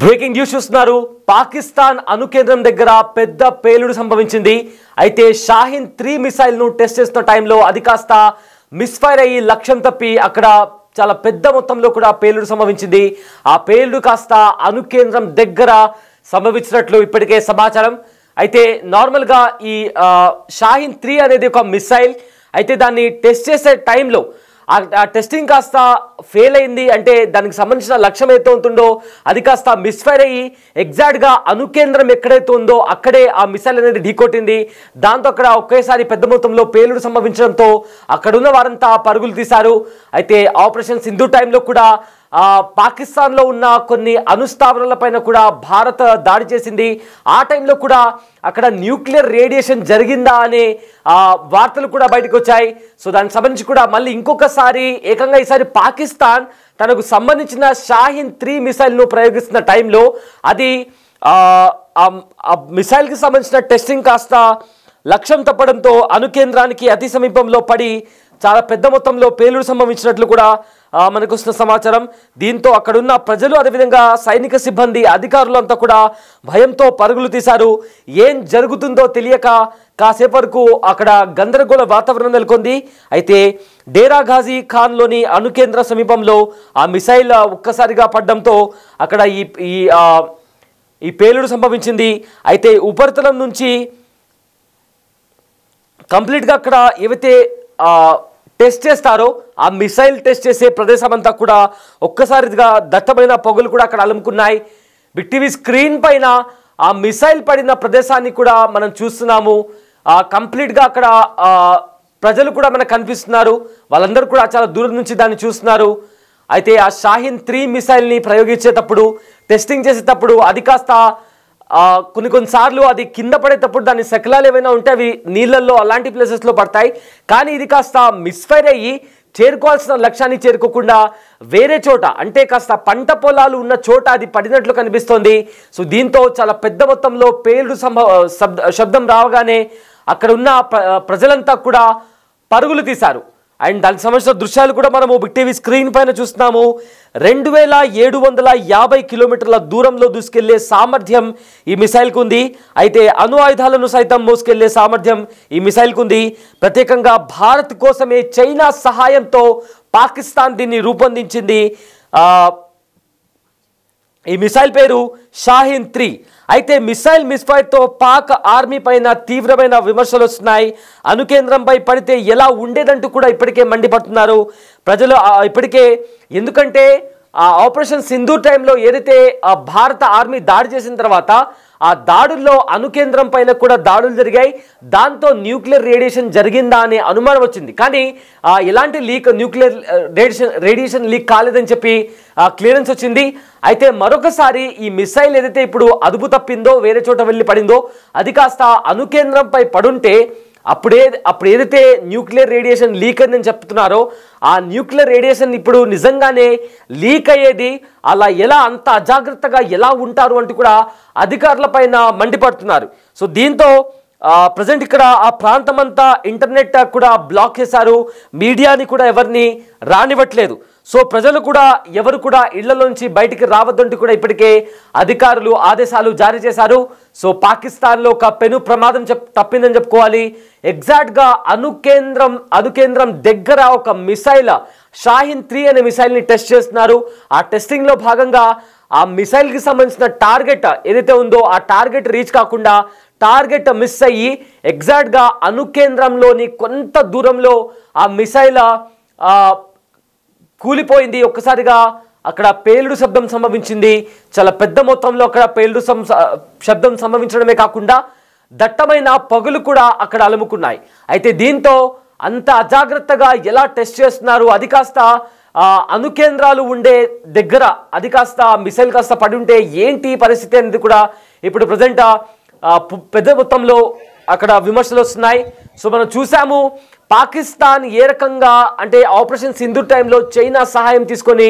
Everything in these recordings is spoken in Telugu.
బ్రేకింగ్ న్యూస్ చూస్తున్నారు. పాకిస్తాన్ అణుకేంద్రం దగ్గర పెద్ద పేలుడు సంభవించింది. అయితే షాహీన్ 3 మిసైల్ ను టెస్ట్ చేస్తున్న టైంలో అది కాస్త మిస్ఫైర్ అయ్యి లక్ష్యం తప్పి అక్కడ చాలా పెద్ద మొత్తంలో కూడా పేలుడు సంభవించింది. ఆ పేలుడు కాస్త అణుకేంద్రం దగ్గర సంభవించినట్లు ఇప్పటికే సమాచారం. అయితే నార్మల్గా ఈ షాహీన్ 3 అనేది ఒక మిసైల్. అయితే దాన్ని టెస్ట్ చేసే టైంలో ఆ టెస్టింగ్ కాస్త ఫెయిల్ అయింది. అంటే దానికి సంబంధించిన లక్ష్యం ఏదైతే ఉంటుందో అది కాస్త మిస్ఫైర్ అయ్యి ఎగ్జాక్ట్గా అణుకేంద్రం ఎక్కడైతే ఉందో అక్కడే ఆ మిసైల్ అనేది ఢీకొట్టింది. దాంతో అక్కడ ఒకేసారి పెద్ద మొత్తంలో పేలుడు సంభవించడంతో అక్కడున్న వారంతా పరుగులు తీశారు. అయితే ఆపరేషన్ సింధు టైంలో కూడా పాకిస్తాన్లో ఉన్న కొన్ని అణుస్థావరాలపైన కూడా భారత్ దాడి చేసింది. ఆ టైంలో కూడా అక్కడ న్యూక్లియర్ రేడియేషన్ జరిగిందా అనే వార్తలు కూడా బయటకు వచ్చాయి. సో దానికి సంబంధించి కూడా మళ్ళీ ఇంకొకసారి ఏకంగా ఈసారి పాకిస్తాన్ తనకు సంబంధించిన షాహీన్ 3 మిసైల్ను ప్రయోగిస్తున్న టైంలో అది మిసైల్కి సంబంధించిన టెస్టింగ్ కాస్త లక్ష్యం తప్పడంతో అణుకేంద్రానికి అతి సమీపంలో పడి చాలా పెద్ద మొత్తంలో పేలుడు సంభవించినట్లు కూడా మనకు వస్తున్న సమాచారం. దీంతో అక్కడున్న ప్రజలు అదేవిధంగా సైనిక సిబ్బంది అధికారులు అంతా కూడా భయంతో పరుగులు తీశారు. ఏం జరుగుతుందో తెలియక కాసేపు వరకు అక్కడ గందరగోళ వాతావరణం నెలకొంది. అయితే డేరా ఘాజీ ఖాన్లోని అణుకేంద్ర సమీపంలో ఆ మిసైల్ ఒక్కసారిగా పడడంతో అక్కడ ఈ పేలుడు సంభవించింది. అయితే ఉపరితలం నుంచి కంప్లీట్గా అక్కడ ఏవైతే టెస్ట్ చేస్తారో ఆ మిసైల్ టెస్ట్ చేసే ప్రదేశం అంతా కూడా ఒక్కసారిగా దట్టమైన పొగలు కూడా అక్కడ అలుముకున్నాయి. బిగ్ టీవీ స్క్రీన్ పైన ఆ మిసైల్ పడిన ప్రదేశాన్ని కూడా మనం చూస్తున్నాము. కంప్లీట్గా అక్కడ ప్రజలు కూడా మనకు కనిపిస్తున్నారు. వాళ్ళందరూ కూడా చాలా దూరం నుంచి దాన్ని చూస్తున్నారు. అయితే ఆ షాహీన్ 3 మిసైల్ని ప్రయోగించేటప్పుడు టెస్టింగ్ చేసేటప్పుడు అది కాస్త కొన్నిసార్లు అది కింద పడేటప్పుడు దాని శకలాలు ఏమైనా ఉంటే అవి నీళ్ళల్లో అలాంటి ప్లేసెస్లో పడతాయి. కానీ ఇది కాస్త మిస్ఫైర్ అయ్యి చేరుకోవాల్సిన లక్ష్యాన్ని చేరుకోకుండా వేరే చోట అంటే కాస్త పంట పొలాలు ఉన్న చోట అది పడినట్లు కనిపిస్తోంది. సో దీంతో చాలా పెద్ద మొత్తంలో పేలుడు శబ్దం రావగానే అక్కడ ఉన్న ప్రజలంతా కూడా పరుగులు తీశారు. అండ్ దానికి సంబంధించిన దృశ్యాలు కూడా మనము బిగ్ టీవీ స్క్రీన్ పైన చూస్తున్నాము. 2750 కిలోమీటర్ల దూరంలో దూసుకెళ్లే సామర్థ్యం ఈ మిసైల్కు ఉంది. అయితే అణు ఆయుధాలను సైతం మోసుకెళ్లే సామర్థ్యం ఈ మిసైల్కు ఉంది. ప్రత్యేకంగా భారత్ కోసమే చైనా సహాయంతో పాకిస్తాన్ దీన్ని రూపొందించింది. ఈ మిసైల్ పేరు షాహీన్ 3. అయితే మిసైల్ మిస్ఫైర్తో పాక్ ఆర్మీ పైన తీవ్రమైన విమర్శలు వస్తున్నాయి. అణుకేంద్రంపై పడితే ఎలా ఉండేదంటూ కూడా ఇప్పటికే మండిపడుతున్నారు ప్రజలు. ఇప్పటికే ఎందుకంటే ఆపరేషన్ సింధు టైంలో ఏదైతే భారత ఆర్మీ దాడి చేసిన తర్వాత ఆ దాడుల్లో అణుకేంద్రం పైన కూడా దాడులు జరిగాయి. దాంతో న్యూక్లియర్ రేడియేషన్ జరిగిందా అనే అనుమానం వచ్చింది. కానీ ఎలాంటి న్యూక్లియర్ రేడియేషన్ లీక్ కాలేదని చెప్పి క్లియరెన్స్ వచ్చింది. అయితే మరొకసారి ఈ మిసైల్ ఏదైతే ఇప్పుడు అదుపు తప్పిందో వేరే చోట వెళ్ళి పడిందో అది కాస్త అణుకేంద్రంపై పడుంటే అప్పుడు ఏదైతే న్యూక్లియర్ రేడియేషన్ లీక్ అని చెప్తున్నారో ఆ న్యూక్లియర్ రేడియేషన్ ఇప్పుడు నిజంగానే లీక్ అయ్యేది. అలా ఎలా అంత అజాగ్రత్తగా ఎలా ఉంటారు అంటూ కూడా అధికారుల పైన మండిపడుతున్నారు. సో దీంతో ప్రజెంట్ ఇక్కడ ఆ ప్రాంతం అంతా ఇంటర్నెట్ కూడా బ్లాక్ చేశారు. మీడియాని కూడా ఎవరిని రానివ్వట్లేదు. సో ప్రజలు కూడా ఎవరు కూడా ఇళ్లలోంచి బయటికి రావద్దంటూ కూడా ఇప్పటికే అధికారులు ఆదేశాలు జారీ చేశారు. సో పాకిస్తాన్లో ఒక పెను ప్రమాదం తప్పిందని చెప్పుకోవాలి. ఎగ్జాక్ట్గా అణుకేంద్రం దగ్గర ఒక మిసైల్ షాహీన్ 3 అనే మిసైల్ని టెస్ట్ చేస్తున్నారు. ఆ టెస్టింగ్లో భాగంగా ఆ మిసైల్కి సంబంధించిన టార్గెట్ ఏదైతే ఉందో ఆ టార్గెట్ రీచ్ కాకుండా టార్గెట్ మిస్ అయ్యి ఎగ్జాక్ట్గా అణుకేంద్రంలోని కొంత దూరంలో ఆ మిసైల్ కూలిపోయింది. ఒక్కసారిగా అక్కడ పేలుడు శబ్దం సంభవించింది. చాలా పెద్ద మొత్తంలో అక్కడ పేలుడు శబ్దం సంభవించడమే కాకుండా దట్టమైన పొగలు కూడా అక్కడ అలుముకున్నాయి. అయితే దీంతో అంత అజాగ్రత్తగా ఎలా టెస్ట్ చేస్తున్నారు, అది కాస్త అణుకేంద్రాలు ఉండే దగ్గర అది కాస్త మిసైల్ కాస్త పడి ఉంటే ఏంటి పరిస్థితి అనేది కూడా ఇప్పుడు ప్రజెంట్ పెద్ద మొత్తంలో అక్కడ విమర్శలు వస్తున్నాయి. సో మనం చూసాము పాకిస్తాన్ ఏ రకంగా అంటే ఆపరేషన్ సింధు టైంలో చైనా సహాయం తీసుకొని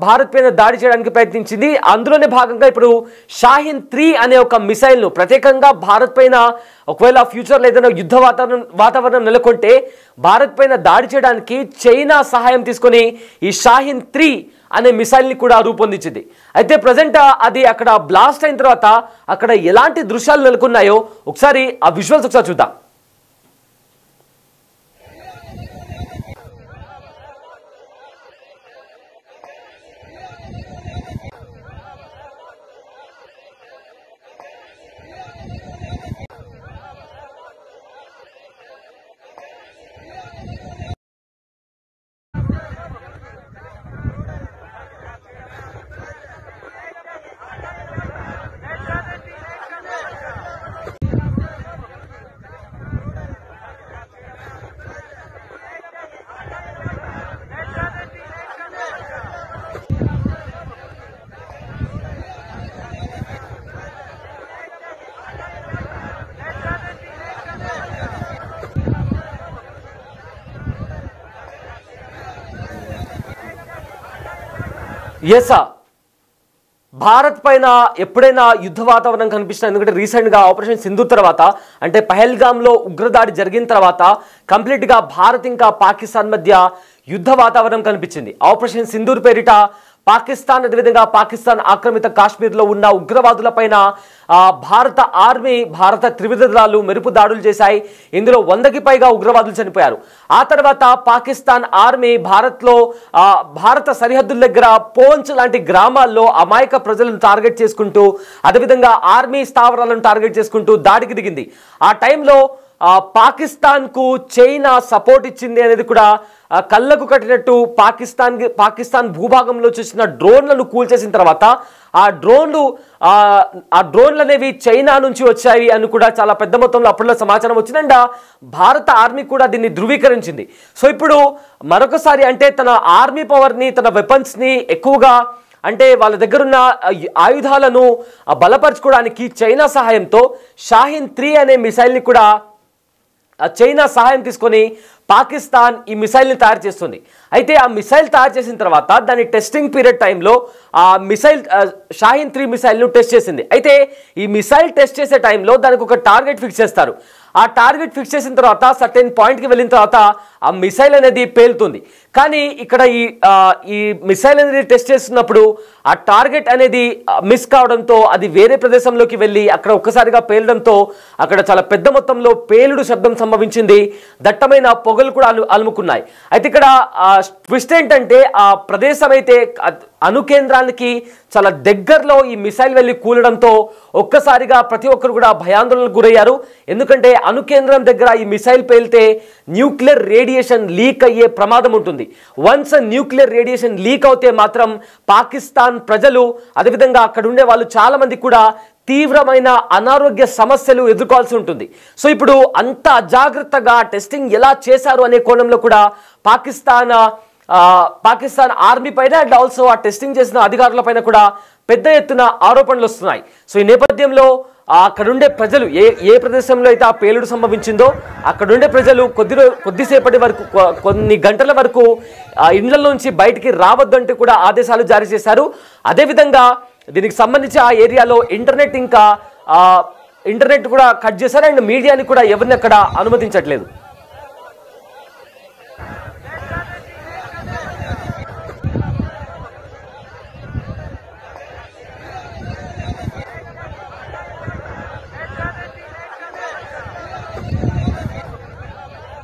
భారత్ పైన దాడి చేయడానికి ప్రయత్నించింది. అందులోనే భాగంగా ఇప్పుడు షాహీన్-3 అనే ఒక మిసైల్ను ప్రత్యేకంగా భారత్ పైన ఒకవేళ ఫ్యూచర్లో ఏదైనా యుద్ధ వాతావరణం నెలకొంటే భారత్ పైన దాడి చేయడానికి చైనా సహాయం తీసుకొని ఈ షాహీన్-3 అనే మిసైల్ని కూడా రూపొందించింది. అయితే ప్రజెంట్ అది అక్కడ బ్లాస్ట్ అయిన తర్వాత అక్కడ ఎలాంటి దృశ్యాలు నెలకొన్నాయో ఒకసారి ఆ విజువల్స్ ఒకసారి చూద్దాం. ఎస్ భారత్ పైన ఎప్పుడైనా యుద్ధ వాతావరణం కనిపిస్తుంది. ఎందుకంటే రీసెంట్గా ఆపరేషన్ సింధూర్ తర్వాత అంటే పహల్గామ్లో ఉగ్రదాడి జరిగిన తర్వాత కంప్లీట్గా భారత్ ఇంకా పాకిస్తాన్ మధ్య యుద్ధ వాతావరణం కనిపించింది. ఆపరేషన్ సింధూర్ పేరిట పాకిస్తాన్ అదేవిధంగా పాకిస్తాన్ ఆక్రమిత కాశ్మీర్లో ఉన్న ఉగ్రవాదుల పైన భారత ఆర్మీ భారత త్రివిధ దళాలు మెరుపు దాడులు చేశాయి. ఇందులో 100కి పైగా ఉగ్రవాదులు చనిపోయారు. ఆ తర్వాత పాకిస్తాన్ ఆర్మీ భారత సరిహద్దుల దగ్గర పోంచ్ లాంటి గ్రామాల్లో అమాయక ప్రజలను టార్గెట్ చేసుకుంటూ అదేవిధంగా ఆర్మీ స్థావరాలను టార్గెట్ చేసుకుంటూ దాడికి దిగింది. ఆ టైంలో పాకిస్తాన్కు చైనా సపోర్ట్ ఇచ్చింది అనేది కూడా కళ్ళకు కట్టినట్టు పాకిస్తాన్ భూభాగంలో చూసిన డ్రోన్లను కూల్చేసిన తర్వాత ఆ డ్రోన్లు అనేవి చైనా నుంచి వచ్చాయి అని కూడా చాలా పెద్ద మొత్తంలో అప్పట్లో సమాచారం వచ్చింది. అండ్ భారత ఆర్మీ కూడా దీన్ని ధృవీకరించింది. సో ఇప్పుడు మరొకసారి అంటే తన ఆర్మీ పవర్ని తన వెపన్స్ని ఎక్కువగా అంటే వాళ్ళ దగ్గర ఉన్న ఆయుధాలను బలపరచుకోవడానికి చైనా సహాయంతో షాహీన్-3 అనే మిసైల్ని కూడా చైనా సహాయం తీసుకొని పాకిస్తాన్ ఈ మిసైల్ని తయారు చేస్తుంది. అయితే ఆ మిసైల్ తయారు చేసిన తర్వాత దాని టెస్టింగ్ పీరియడ్ టైంలో ఆ మిసైల్ షాహీన్-3 మిసైల్ను టెస్ట్ చేసింది. అయితే ఈ మిసైల్ టెస్ట్ చేసే టైంలో దానికి ఒక టార్గెట్ ఫిక్స్ చేస్తారు. ఆ టార్గెట్ ఫిక్స్ చేసిన తర్వాత సర్టెన్ పాయింట్కి వెళ్ళిన తర్వాత ఆ మిసైల్ అనేది పేలుతుంది. కానీ ఇక్కడ ఈ మిసైల్ అనేది టెస్ట్ చేస్తున్నప్పుడు ఆ టార్గెట్ అనేది మిస్ కావడంతో అది వేరే ప్రదేశంలోకి వెళ్ళి అక్కడ ఒక్కసారిగా పేలడంతో అక్కడ చాలా పెద్ద మొత్తంలో పేలుడు శబ్దం సంభవించింది. దట్టమైన పొగలు కూడా అలుముకున్నాయి. అయితే ఇక్కడ ట్విస్ట్ ఏంటంటే ఆ ప్రదేశం అయితే అణుకేంద్రానికి చాలా దగ్గరలో ఈ మిసైల్ వెళ్ళి కూలడంతో ఒక్కసారిగా ప్రతి ఒక్కరు కూడా భయాందోళనకు గురయ్యారు. ఎందుకంటే అణుకేంద్రం దగ్గర ఈ మిసైల్ పేలితే న్యూక్లియర్ రేడియేషన్ లీక్ అయ్యే ప్రమాదం ఉంటుంది. వన్స్ న్యూక్లియర్ రేడియేషన్ లీక్ అవుతే మాత్రం పాకిస్తాన్ ప్రజలు అదేవిధంగా అక్కడ ఉండే వాళ్ళు చాలా మంది కూడా తీవ్రమైన అనారోగ్య సమస్యలు ఎదుర్కోవాల్సి ఉంటుంది. సో ఇప్పుడు అంత అజాగ్రత్తగా టెస్టింగ్ ఎలా చేశారు అనే కోణంలో కూడా పాకిస్తాన్ ఆర్మీ పైన అండ్ ఆల్సో ఆ టెస్టింగ్ చేసిన అధికారుల పైన కూడా పెద్ద ఎత్తున ఆరోపణలు వస్తున్నాయి. సో ఈ నేపథ్యంలో అక్కడుండే ప్రజలు ఏ ప్రదేశంలో అయితే ఆ పేలుడు సంభవించిందో అక్కడుండే ప్రజలు కొద్దిసేపటి వరకు కొన్ని గంటల వరకు ఇండ్లలోంచి బయటికి రావద్దంటూ కూడా ఆదేశాలు జారీ చేశారు. అదేవిధంగా దీనికి సంబంధించి ఆ ఏరియాలో ఇంటర్నెట్ కూడా కట్ చేశారు అండ్ మీడియాని కూడా ఎవరిని అక్కడ అనుమతించట్లేదు.